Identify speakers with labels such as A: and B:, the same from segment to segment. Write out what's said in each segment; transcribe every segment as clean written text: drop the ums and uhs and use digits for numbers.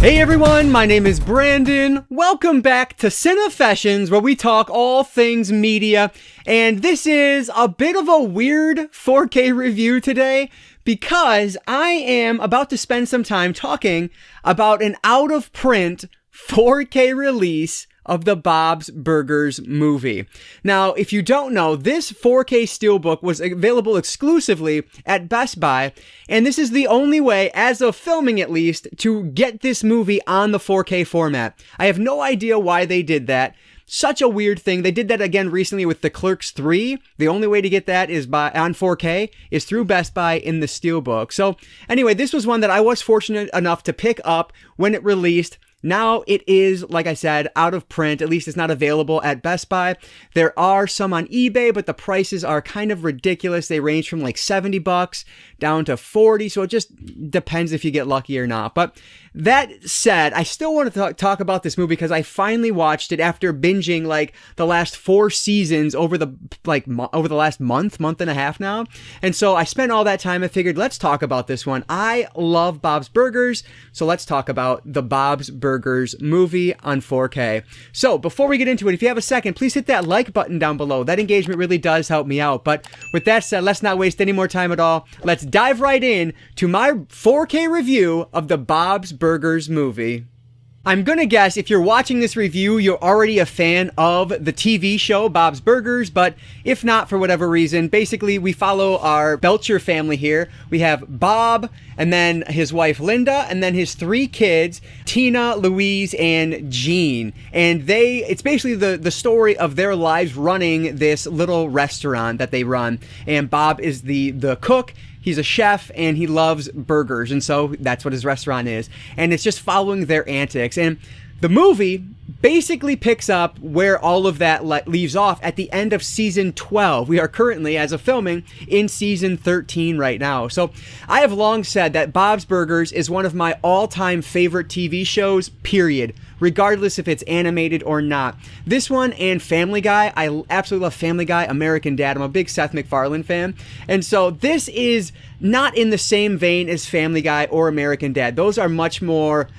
A: Hey everyone, my name is Brandon. Welcome back to Cinefessions, where we talk all things media. And this is a bit of a weird 4K review today because I am about to spend some time talking about an out-of-print 4K release of the Bob's Burgers movie. Now, if you don't know, this 4K steelbook was available exclusively at Best Buy, and this is the only way, as of filming at least, to get this movie on the 4K format. I have no idea why they did that. Such a weird thing. They did that again recently with The Clerks 3. The only way to get that is on 4K is through Best Buy in the steelbook. So anyway, this was one that I was fortunate enough to pick up when it released. Now it is, like I said, out of print. At least it's not available at Best Buy. There are some on eBay, but the prices are kind of ridiculous. They range from like $70 down to $40, so it just depends if you get lucky or not. But that said, I still want to talk about this movie because I finally watched it after binging like the last 4 seasons over the last month and a half now. And so I spent all that time. I figured, let's talk about this one. I love Bob's Burgers, so let's talk about the Bob's Burgers movie on 4K. So before we get into it, if you have a second, please hit that like button down below. That engagement really does help me out. But with that said, let's not waste any more time at all. Let's dive right in to my 4K review of the Bob's Burgers movie. I'm gonna guess if you're watching this review, you're already a fan of the TV show Bob's Burgers, but if not, for whatever reason, basically we follow our Belcher family here. We have Bob, and then his wife Linda, and then his 3 kids, Tina, Louise, and Jean. And it's basically the story of their lives running this little restaurant that they run. And Bob is the cook. He's a chef and he loves burgers, and so that's what his restaurant is. And it's just following their antics. And the movie basically picks up where all of that leaves off at the end of season 12. We are currently, as of filming, in season 13 right now. So I have long said that Bob's Burgers is one of my all-time favorite TV shows, period, regardless if it's animated or not. This one and Family Guy, I absolutely love Family Guy, American Dad. I'm a big Seth MacFarlane fan. And so this is not in the same vein as Family Guy or American Dad. Those are much more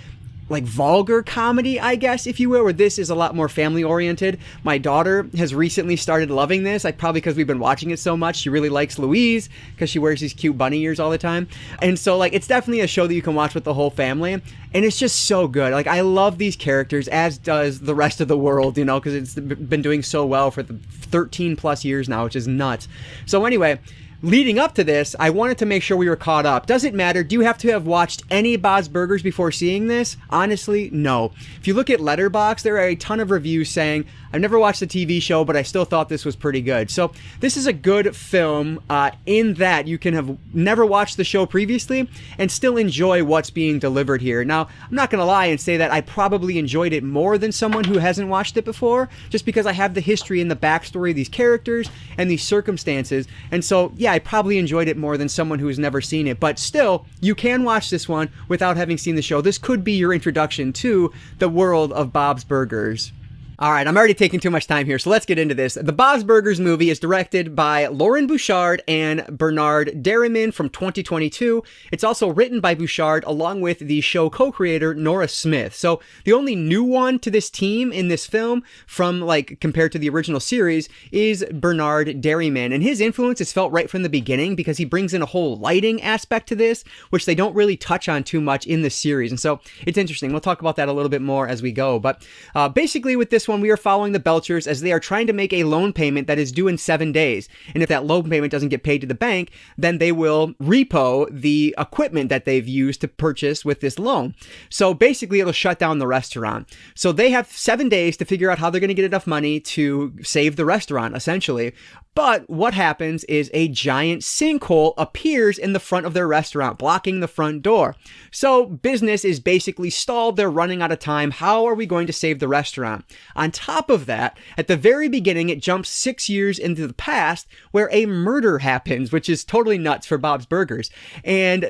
A: like vulgar comedy, I guess, if you will, where this is a lot more family oriented. My daughter has recently started loving this, probably because we've been watching it so much. She really likes Louise because she wears these cute bunny ears all the time. And so it's definitely a show that you can watch with the whole family. And it's just so good. I love these characters, as does the rest of the world, because it's been doing so well for the 13 plus years now, which is nuts. So anyway, leading up to this, I wanted to make sure we were caught up. Does it matter? Do you have to have watched any Bob's Burgers before seeing this? Honestly, no. If you look at Letterboxd, there are a ton of reviews saying, I've never watched the TV show, but I still thought this was pretty good. So this is a good film in that you can have never watched the show previously and still enjoy what's being delivered here. Now, I'm not going to lie and say that I probably enjoyed it more than someone who hasn't watched it before, just because I have the history and the backstory of these characters and these circumstances. And so, yeah, I probably enjoyed it more than someone who has never seen it. But still, you can watch this one without having seen the show. This could be your introduction to the world of Bob's Burgers. All right, I'm already taking too much time here, so let's get into this. The Bob's Burgers movie is directed by Lauren Bouchard and Bernard Derriman from 2022. It's also written by Bouchard along with the show co-creator Nora Smith. So the only new one to this team in this film from compared to the original series is Bernard Derriman. And his influence is felt right from the beginning because he brings in a whole lighting aspect to this, which they don't really touch on too much in the series. And so it's interesting. We'll talk about that a little bit more as we go. But basically with this one, we are following the Belchers as they are trying to make a loan payment that is due in 7 days. And if that loan payment doesn't get paid to the bank, then they will repo the equipment that they've used to purchase with this loan. So basically, it'll shut down the restaurant. So they have 7 days to figure out how they're going to get enough money to save the restaurant, essentially. But what happens is a giant sinkhole appears in the front of their restaurant, blocking the front door. So business is basically stalled. They're running out of time. How are we going to save the restaurant? On top of that, at the very beginning, it jumps 6 years into the past where a murder happens, which is totally nuts for Bob's Burgers. And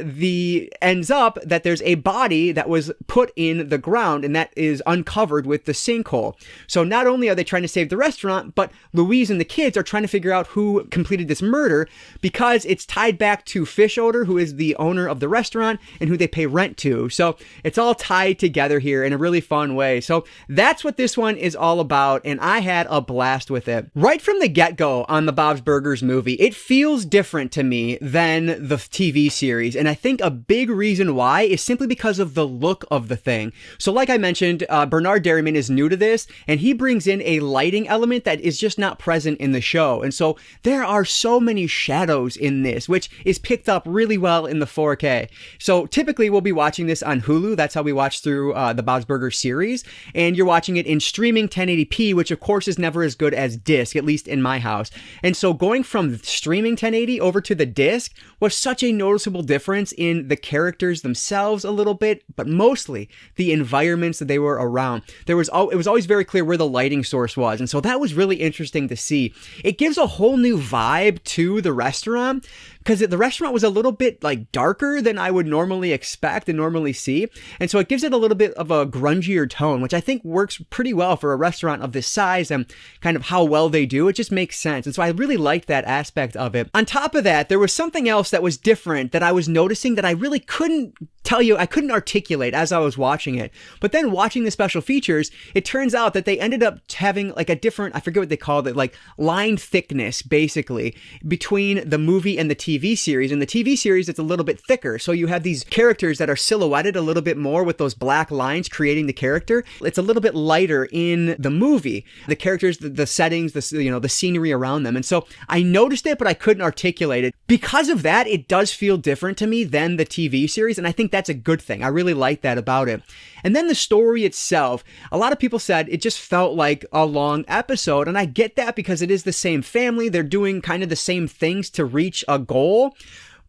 A: ends up that there's a body that was put in the ground and that is uncovered with the sinkhole. So not only are they trying to save the restaurant, but Louise and the kids are trying to figure figure out who completed this murder because it's tied back to Fish Odor, who is the owner of the restaurant and who they pay rent to. So it's all tied together here in a really fun way. So that's what this one is all about, and I had a blast with it. Right from the get-go on the Bob's Burgers movie, it feels different to me than the TV series, and I think a big reason why is simply because of the look of the thing. So like I mentioned, Bernard Derriman is new to this, and he brings in a lighting element that is just not present in the show. And so there are so many shadows in this, which is picked up really well in the 4K. So typically we'll be watching this on Hulu. That's how we watch through the Bob's Burgers series. And you're watching it in streaming 1080p, which of course is never as good as disc, at least in my house. And so going from streaming 1080 over to the disc was such a noticeable difference in the characters themselves a little bit, but mostly the environments that they were around. It was always very clear where the lighting source was. And so that was really interesting to see. It gives a whole new vibe to the restaurant, because the restaurant was a little bit like darker than I would normally expect and normally see. And so it gives it a little bit of a grungier tone, which I think works pretty well for a restaurant of this size and kind of how well they do. It just makes sense. And so I really liked that aspect of it. On top of that, there was something else that was different that I was noticing that I really couldn't tell you, I couldn't articulate as I was watching it. But then watching the special features, it turns out that they ended up having like a different, I forget what they called it, like line thickness basically between the movie and the TV series. In the TV series, it's a little bit thicker. So you have these characters that are silhouetted a little bit more with those black lines creating the character. It's a little bit lighter in the movie. The characters, the settings, the scenery around them. And so I noticed it, but I couldn't articulate it. Because of that, it does feel different to me than the TV series. And I think that's a good thing. I really like that about it. And then the story itself, a lot of people said it just felt like a long episode. And I get that because it is the same family. They're doing kind of the same things to reach a goal.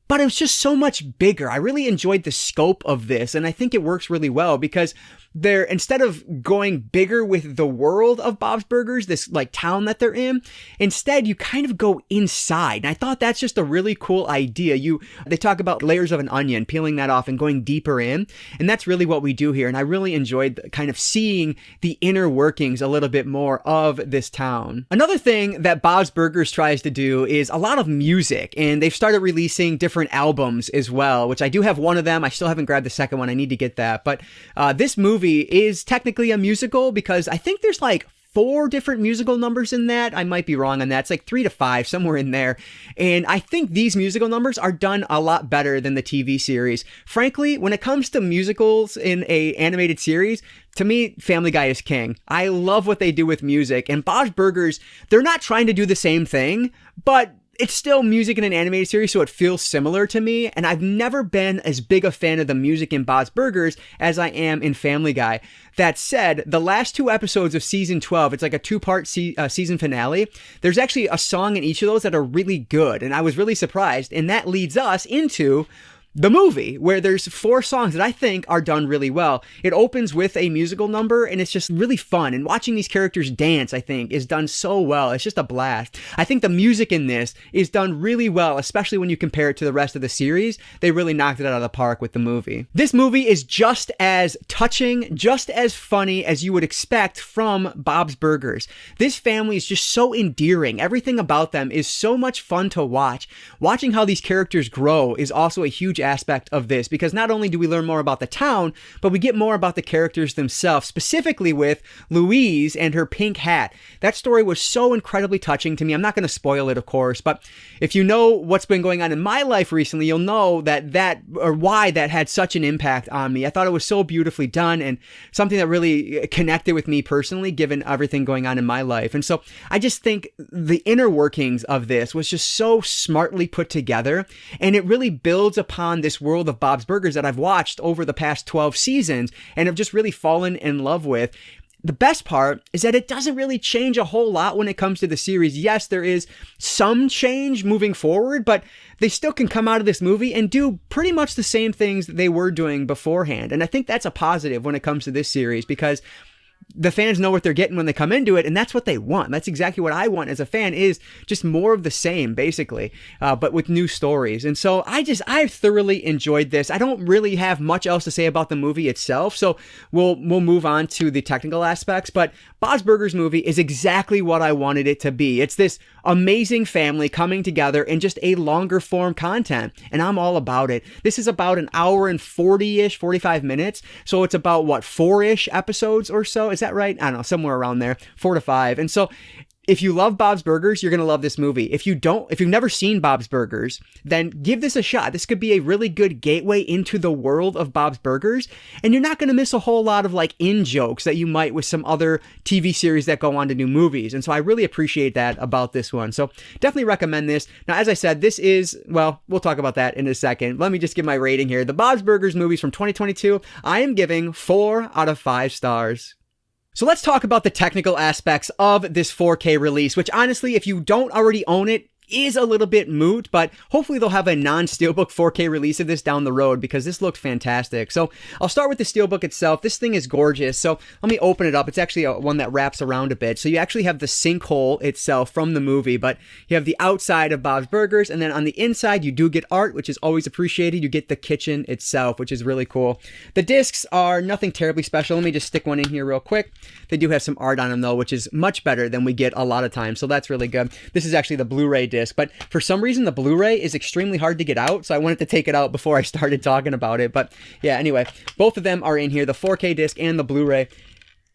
A: But it was just so much bigger. I really enjoyed the scope of this. And I think it works really well because instead of going bigger with the world of Bob's Burgers, this like town that they're in, instead you kind of go inside. And I thought that's just a really cool idea. They talk about layers of an onion, peeling that off and going deeper in. And that's really what we do here. And I really enjoyed kind of seeing the inner workings a little bit more of this town. Another thing that Bob's Burgers tries to do is a lot of music. And they've started releasing different albums as well, which I do have one of them. I still haven't grabbed the second one. I need to get that. But this movie is technically a musical because I think there's like 4 different musical numbers in that. I might be wrong on that. It's like 3 to 5, somewhere in there. And I think these musical numbers are done a lot better than the TV series. Frankly, when it comes to musicals in a animated series, to me, Family Guy is king. I love what they do with music. And Bob's Burgers, they're not trying to do the same thing, but it's still music in an animated series, so it feels similar to me. And I've never been as big a fan of the music in Bob's Burgers as I am in Family Guy. That said, the last 2 episodes of season 12, it's like a 2-part season finale. There's actually a song in each of those that are really good. And I was really surprised. And that leads us into the movie, where there's 4 songs that I think are done really well. It opens with a musical number, and it's just really fun. And watching these characters dance, I think, is done so well. It's just a blast. I think the music in this is done really well, especially when you compare it to the rest of the series. They really knocked it out of the park with the movie. This movie is just as touching, just as funny as you would expect from Bob's Burgers. This family is just so endearing. Everything about them is so much fun to watch. Watching how these characters grow is also a huge aspect of this, because not only do we learn more about the town, but we get more about the characters themselves, specifically with Louise and her pink hat. That story was so incredibly touching to me. I'm not going to spoil it, of course, but if you know what's been going on in my life recently, you'll know why that had such an impact on me. I thought it was so beautifully done and something that really connected with me personally, given everything going on in my life. And so I just think the inner workings of this was just so smartly put together, and it really builds upon this world of Bob's Burgers that I've watched over the past 12 seasons and have just really fallen in love with. The best part is that it doesn't really change a whole lot when it comes to the series. Yes, there is some change moving forward, but they still can come out of this movie and do pretty much the same things that they were doing beforehand. And I think that's a positive when it comes to this series, because the fans know what they're getting when they come into it, and that's what they want. That's exactly what I want as a fan, is just more of the same, basically, but with new stories. And so I thoroughly enjoyed this. I don't really have much else to say about the movie itself, so we'll move on to the technical aspects. But Bob's Burgers movie is exactly what I wanted it to be. It's this amazing family coming together in just a longer form content, and I'm all about it. This is about an hour and 40-ish, 45 minutes, so it's about, what, 4-ish episodes or so? Is that right? I don't know, somewhere around there, 4 to 5. And so if you love Bob's Burgers, you're going to love this movie. If you've never seen Bob's Burgers, then give this a shot. This could be a really good gateway into the world of Bob's Burgers, and you're not going to miss a whole lot of like in-jokes that you might with some other TV series that go on to new movies. And so I really appreciate that about this one. So definitely recommend this. Now, as I said, this is, well, we'll talk about that in a second. Let me just give my rating here. The Bob's Burgers movies from 2022, I am giving 4 out of 5 stars. So let's talk about the technical aspects of this 4K release, which honestly, if you don't already own it, is a little bit moot, but hopefully they'll have a non-steelbook 4K release of this down the road, because this looks fantastic. So I'll start with the steelbook itself. This thing is gorgeous. So let me open it up. It's actually one that wraps around a bit. So you actually have the sinkhole itself from the movie, but you have the outside of Bob's Burgers, and then on the inside you do get art, which is always appreciated. You get the kitchen itself, which is really cool. The discs are nothing terribly special. Let me just stick one in here real quick. They do have some art on them though, which is much better than we get a lot of times, so that's really good. This is actually the Blu-ray disc, but for some reason the Blu-ray is extremely hard to get out, so I wanted to take it out before I started talking about it. But yeah, anyway, both of them are in here, the 4K disc and the Blu-ray.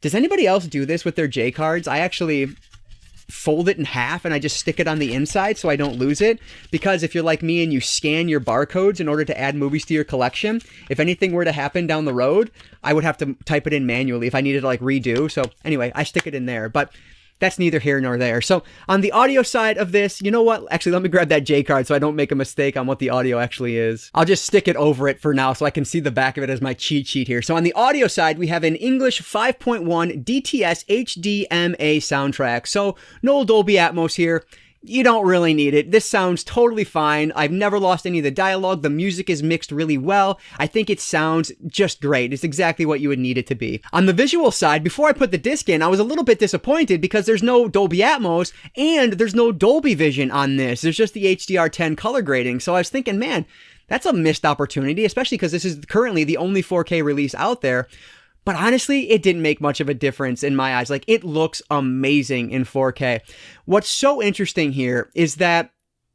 A: Does anybody else do this with their J cards? I actually fold it in half and I just stick it on the inside so I don't lose it, because if you're like me and you scan your barcodes in order to add movies to your collection, if anything were to happen down the road, I would have to type it in manually if I needed to like redo. So anyway, I stick it in there, but that's neither here nor there. So on the audio side of this, you know what? Actually, let me grab that J card so I don't make a mistake on what the audio actually is. I'll just stick it over it for now so I can see the back of it as my cheat sheet here. So on the audio side, we have an English 5.1 DTS HDMA soundtrack. So no Dolby Atmos here. You don't really need it. This sounds totally fine. I've never lost any of the dialogue. The music is mixed really well. I think it sounds just great. It's exactly what you would need it to be. On the visual side, before I put the disc in, I was a little bit disappointed because there's no Dolby Atmos and there's no Dolby Vision on this. There's just the HDR10 color grading. So I was thinking, man, that's a missed opportunity, especially because this is currently the only 4K release out there. But honestly, it didn't make much of a difference in my eyes. Like, it looks amazing in 4K. What's so interesting here is that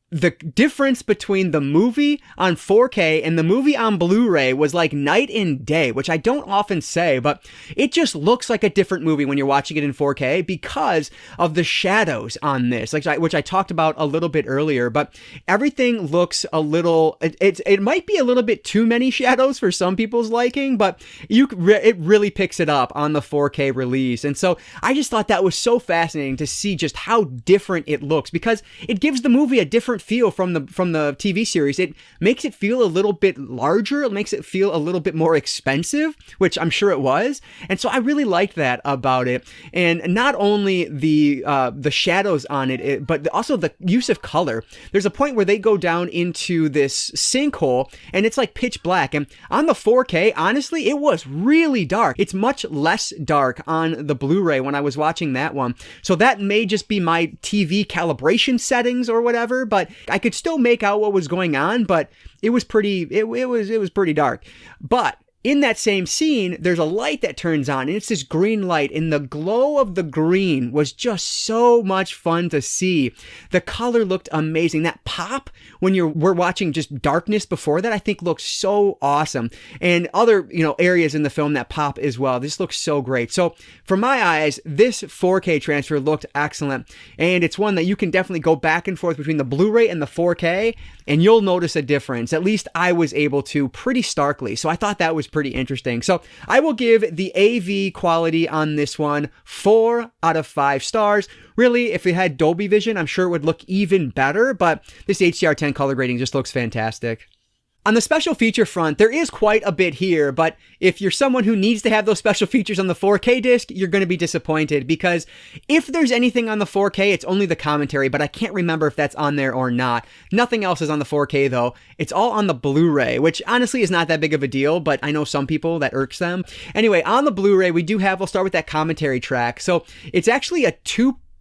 A: the difference between the movie on 4K and the movie on Blu-ray was like night and day, which I don't often say, but it just looks like a different movie when you're watching it in 4K because of the shadows on this, which I talked about a little bit earlier. But everything looks a little, it might be a little bit too many shadows for some people's liking, but it really picks it up on the 4K release. And so I just thought that was so fascinating to see just how different it looks, because it gives the movie a different feel from the TV series. It makes it feel a little bit larger. It makes it feel a little bit more expensive, which I'm sure it was. And so I really liked that about it. And not only the shadows on it, but also the use of color. There's a point where they go down into this sinkhole and it's like pitch black. And on the 4K, honestly, it was really dark. It's much less dark on the Blu-ray when I was watching that one. So that may just be my TV calibration settings or whatever, but I could still make out what was going on, but it was pretty dark. But in that same scene, there's a light that turns on, and it's this green light, and the glow of the green was just so much fun to see. The color looked amazing. That pop when we're watching just darkness before that, I think looks so awesome. And other, areas in the film that pop as well. This looks so great. So for my eyes, this 4K transfer looked excellent, and it's one that you can definitely go back and forth between the Blu-ray and the 4K, and you'll notice a difference. At least I was able to pretty starkly. So I thought that was pretty interesting. So I will give the AV quality on this one 4 out of 5 stars. Really, if it had Dolby Vision, I'm sure it would look even better, but this HDR10 color grading just looks fantastic. On the special feature front, there is quite a bit here, but if you're someone who needs to have those special features on the 4K disc, you're going to be disappointed, because if there's anything on the 4K, it's only the commentary, but I can't remember if that's on there or not. Nothing else is on the 4K though. It's all on the Blu-ray, which honestly is not that big of a deal, but I know some people that irks them. Anyway, on the Blu-ray, we'll start with that commentary track. So it's actually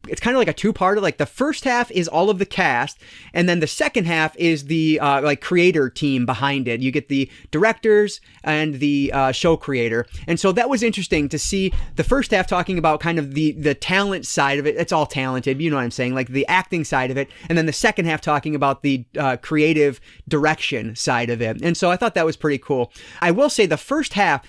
A: it's kind of like a two-parter. Like the first half is all of the cast, and then the second half is the like creator team behind it. You get the directors and the show creator. And so that was interesting to see the first half talking about kind of the talent side of it. It's all talented, you know what I'm saying, like the acting side of it. And then the second half talking about the creative direction side of it. And so I thought that was pretty cool. I will say the first half,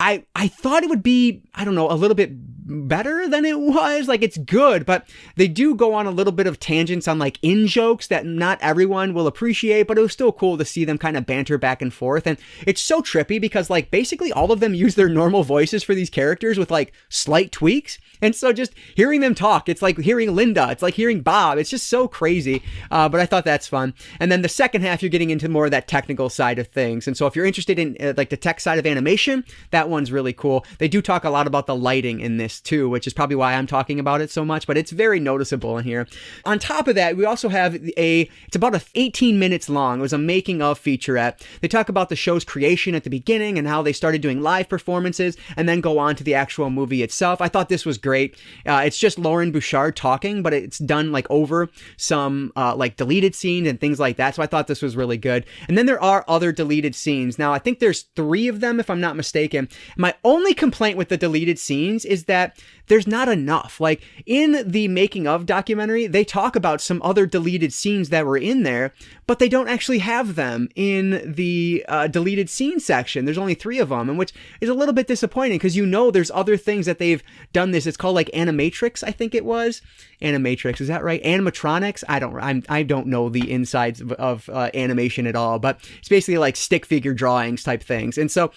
A: I thought it would be, I don't know, a little bit better than it was. Like, it's good, but they do go on a little bit of tangents on like in-jokes that not everyone will appreciate, but it was still cool to see them kind of banter back and forth. And it's so trippy because like basically all of them use their normal voices for these characters with like slight tweaks. And so just hearing them talk, it's like hearing Linda, it's like hearing Bob. It's just so crazy. But I thought that's fun. And then the second half, you're getting into more of that technical side of things. And so if you're interested in like the tech side of animation, that one's really cool. They do talk a lot about the lighting in this too, which is probably why I'm talking about it so much, but it's very noticeable in here. On top of that, we also have it's about 18 minutes long. It was a making of featurette. They talk about the show's creation at the beginning and how they started doing live performances and then go on to the actual movie itself. I thought this was great. It's just Lauren Bouchard talking, but it's done like over some like deleted scenes and things like that. So I thought this was really good. And then there are other deleted scenes. Now, I think there's 3 of them, if I'm not mistaken. My only complaint with the deleted scenes is that there's not enough. Like in the making of documentary, they talk about some other deleted scenes that were in there, but they don't actually have them in the deleted scene section. There's only 3 of them, and which is a little bit disappointing because there's other things that they've done this. It's called like Animatrix, I think it was. Animatrix, is that right? Animatronics? I don't know the insides of animation at all, but it's basically like stick figure drawings type things. And so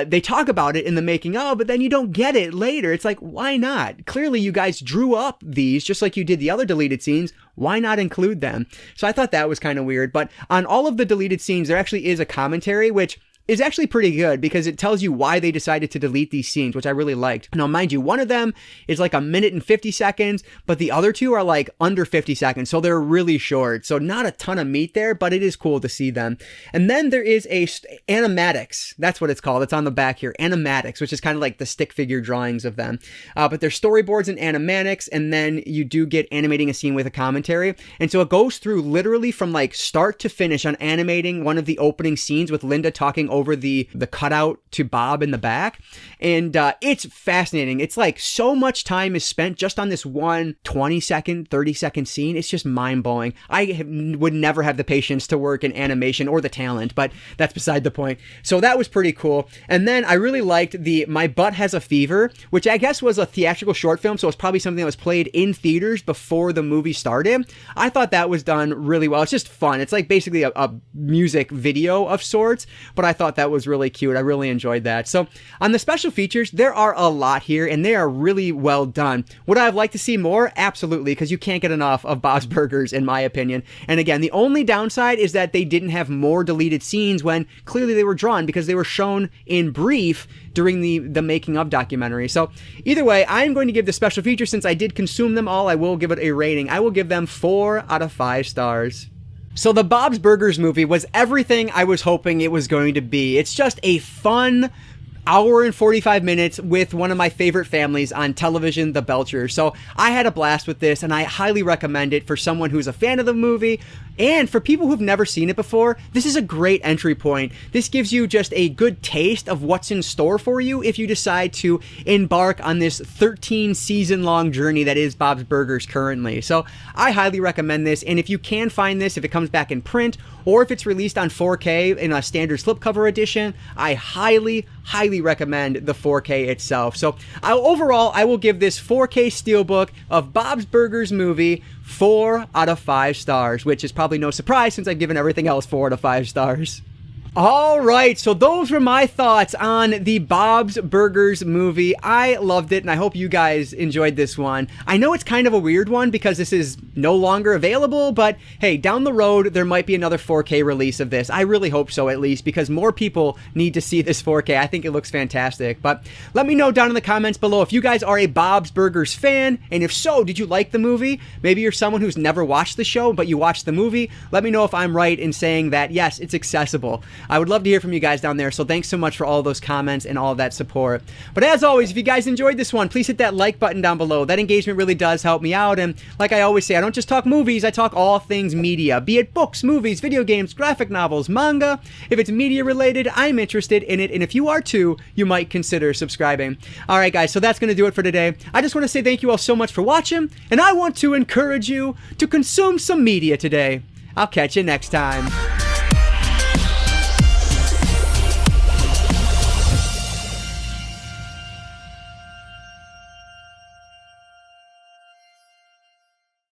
A: they talk about it in the making of, but then you don't get it later. It's like, why not? Clearly you guys drew up these just like you did the other deleted scenes. Why not include them? So I thought that was kind of weird. But on all of the deleted scenes, there actually is a commentary, which is actually pretty good because it tells you why they decided to delete these scenes, which I really liked. Now, mind you, one of them is like 1 minute and 50 seconds, but the other 2 are like under 50 seconds. So they're really short. So not a ton of meat there, but it is cool to see them. And then there is animatics. That's what it's called. It's on the back here. Animatics, which is kind of like the stick figure drawings of them. But there's storyboards and animatics. And then you do get animating a scene with a commentary. And so it goes through literally from like start to finish on animating one of the opening scenes with Linda talking over the cutout to Bob in the back. And it's fascinating. It's like so much time is spent just on this one 20-second, 30-second scene. It's just mind-blowing. Would never have the patience to work in animation or the talent, but that's beside the point. So that was pretty cool. And then I really liked the My Butt Has a Fever, which I guess was a theatrical short film, so it's probably something that was played in theaters before the movie started. I thought that was done really well. It's just fun. It's like basically a music video of sorts, but I thought that was really cute. I really enjoyed that. So on the special features, there are a lot here and they are really well done. Would I have liked to see more? Absolutely, because you can't get enough of Bob's Burgers in my opinion. And again, the only downside is that they didn't have more deleted scenes when clearly they were drawn because they were shown in brief during the making of documentary. So either way, I'm going to give the special features, since I did consume them all, I will give it a rating. I will give them 4 out of 5 stars. So the Bob's Burgers movie was everything I was hoping it was going to be. It's just a fun hour and 45 minutes with one of my favorite families on television, the Belchers. So I had a blast with this, and I highly recommend it for someone who's a fan of the movie. And for people who've never seen it before, this is a great entry point. This gives you just a good taste of what's in store for you if you decide to embark on this 13-season-long journey that is Bob's Burgers currently. So I highly recommend this, and if you can find this, if it comes back in print, or if it's released on 4K in a standard slipcover edition, I highly recommend the 4K itself. So overall, I will give this 4K steelbook of Bob's Burgers movie 4 out of 5 stars, which is probably no surprise since I've given everything else 4 out of 5 stars. All right, so those were my thoughts on the Bob's Burgers movie. I loved it, and I hope you guys enjoyed this one. I know it's kind of a weird one because this is no longer available, but hey, down the road, there might be another 4K release of this. I really hope so, at least, because more people need to see this 4K. I think it looks fantastic. But let me know down in the comments below if you guys are a Bob's Burgers fan, and if so, did you like the movie? Maybe you're someone who's never watched the show, but you watched the movie. Let me know if I'm right in saying that, yes, it's accessible. I would love to hear from you guys down there, so thanks so much for all those comments and all of that support. But as always, if you guys enjoyed this one, please hit that like button down below. That engagement really does help me out, and like I always say, I don't just talk movies, I talk all things media, be it books, movies, video games, graphic novels, manga. If it's media related, I'm interested in it, and if you are too, you might consider subscribing. Alright guys, so that's going to do it for today. I just want to say thank you all so much for watching, and I want to encourage you to consume some media today. I'll catch you next time.